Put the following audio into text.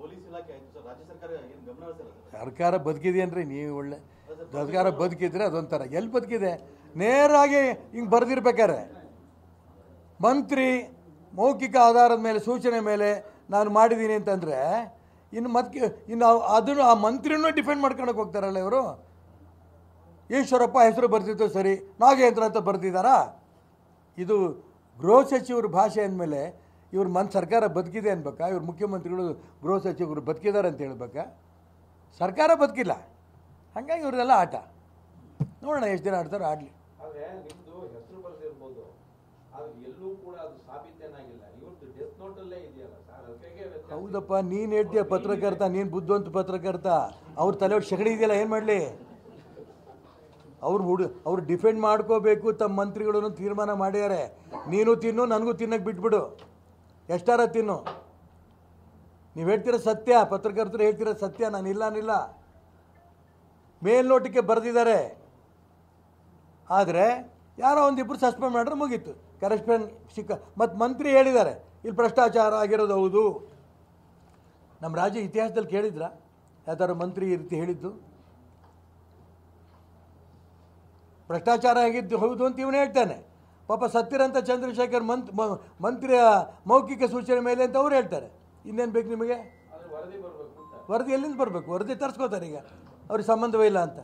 Police ಇಲಾಖೆ ಆಯ್ತು sir, ರಾಜ್ಯ ಸರ್ಕಾರ ಏನು ಗಮನ ಹರಿಸಲ್ಲ ಸರ್? ಸರ್ಕಾರ ಬದುಕಿದೆಯನ್ರಿ ನೀವು ಒಳ್ಳೆ ಸರ್ಕಾರ ಬದುಕಿದ್ರೆ ಅದೊಂಥರ ಎಲ್ಲಿ ಬದುಕಿದೆ ನೇರಾಗಿ ಹಿಂಗೆ ಬರೆದಿರ್ಬೇಕಾರೆ ಮಂತ್ರಿ ಮೌಖಿಕ ಆಧಾರದ ಮೇಲೆ ಸೂಚನೆ ಮೇಲೆ ನಾನು ಮಾಡಿದ್ದೀನಿ ಅಂತಂದರೆ ಇನ್ನು ಅದನ್ನು ಆ ಮಂತ್ರಿನೂ ಡಿಫೆಂಡ್ ಮಾಡ್ಕೊಳಕ್ಕೆ ಹೋಗ್ತಾರಲ್ಲ ಇವರು. ಈಶ್ವರಪ್ಪ ಹೆಸರು ಬರ್ತಿತ್ತು ಸರಿ, ನಾಗೇಂದ್ರ ಅಂತ ಬರ್ತಿದ್ದಾರಾ? ಇದು ಗೃಹ ಸಚಿವರು ಭಾಷೆ ಅಂದಮೇಲೆ ಇವ್ರ ಸರ್ಕಾರ ಬದುಕಿದೆ ಅನ್ಬೇಕಾ? ಇವ್ರ ಮುಖ್ಯಮಂತ್ರಿಗಳು ಗೃಹ ಸಚಿವರು ಬದುಕಿದ್ದಾರೆ ಅಂತ ಹೇಳ್ಬೇಕಾ? ಸರ್ಕಾರ ಬದುಕಿಲ್ಲ, ಹಾಗಾಗಿ ಇವ್ರದೆಲ್ಲ ಆಟ. ನೋಡೋಣ ಎಷ್ಟು ದಿನ ಆಡ್ತಾರೋ ಆಡಲಿ. ಆದರೆ ನಿಮ್ಮದು ಹೆಸರು ಬರೆದಿರ್ಬೋದು, ಅದು ಎಲ್ಲೂ ಕೂಡ ಅದು ಸಾಬೀತೇನಾಗಿಲ್ಲ. ಇವತ್ತು ಡೆತ್ ನೋಟಲ್ಲೇ ಇದೆಯಲ್ಲ ಸರ್, ಅದಕ್ಕೆ ಹೌದಪ್ಪ, ನೀನು ಹೇಳ್ತೀಯ ಪತ್ರಕರ್ತ, ನೀನು ಬುದ್ಧಿವಂತ ಪತ್ರಕರ್ತ. ಅವ್ರ ತಲೆ ಒಟ್ಟು ಶಗಡಿ ಇದೆಯಲ್ಲ, ಏನು ಮಾಡಲಿ? ಅವ್ರು ಡಿಫೆಂಡ್ ಮಾಡ್ಕೋಬೇಕು, ತಮ್ಮ ಮಂತ್ರಿಗಳನ್ನು ತೀರ್ಮಾನ ಮಾಡ್ಯಾರೆ. ನೀನು ತಿನ್ನು, ನನಗೂ ತಿನ್ನಕ್ಕೆ ಬಿಟ್ಬಿಡು, ಎಷ್ಟಾರ ತಿನ್ನು. ನೀವು ಹೇಳ್ತಿರೋ ಸತ್ಯ, ಪತ್ರಕರ್ತರು ಹೇಳ್ತಿರೋ ಸತ್ಯ, ನಾನು ಇಲ್ಲ ಮೇಲ್ನೋಟಕ್ಕೆ ಬರೆದಿದ್ದಾರೆ. ಆದರೆ ಯಾರೋ ಒಂದಿಬ್ಬರು ಸಸ್ಪೆಂಡ್ ಮಾಡಿದ್ರೆ ಮುಗೀತು, ಕರೆಸ್ಪಾಂಡ್ ಮತ್ತು ಮಂತ್ರಿ ಹೇಳಿದ್ದಾರೆ ಇಲ್ಲಿ ಭ್ರಷ್ಟಾಚಾರ ಆಗಿರೋದು ಹೌದು. ನಮ್ಮ ರಾಜ್ಯ ಇತಿಹಾಸದಲ್ಲಿ ಕೇಳಿದ್ರ ಯಾವ್ದಾರು ಮಂತ್ರಿ ಈ ರೀತಿ ಹೇಳಿದ್ದು? ಭ್ರಷ್ಟಾಚಾರ ಆಗಿದ್ದು ಹೌದು ಅಂತ ಇವನು ಹೇಳ್ತಾನೆ. ಪಾಪ ಸತ್ತಿರಂತ ಚಂದ್ರಶೇಖರ್ ಮಂತ್ರಿಯ ಮೌಖಿಕ ಸೂಚನೆ ಮೇಲೆ ಅಂತ ಅವ್ರು ಹೇಳ್ತಾರೆ. ಇನ್ನೇನು ಬೇಕು ನಿಮಗೆ? ವರದಿ ಬರಬೇಕು ಅಂತ. ವರದಿ ಎಲ್ಲಿಂದ ಬರಬೇಕು? ವರದಿ ತರಿಸ್ಕೋತಾರೆ ಈಗ, ಅವ್ರಿಗೆ ಸಂಬಂಧವೇ ಇಲ್ಲ ಅಂತ.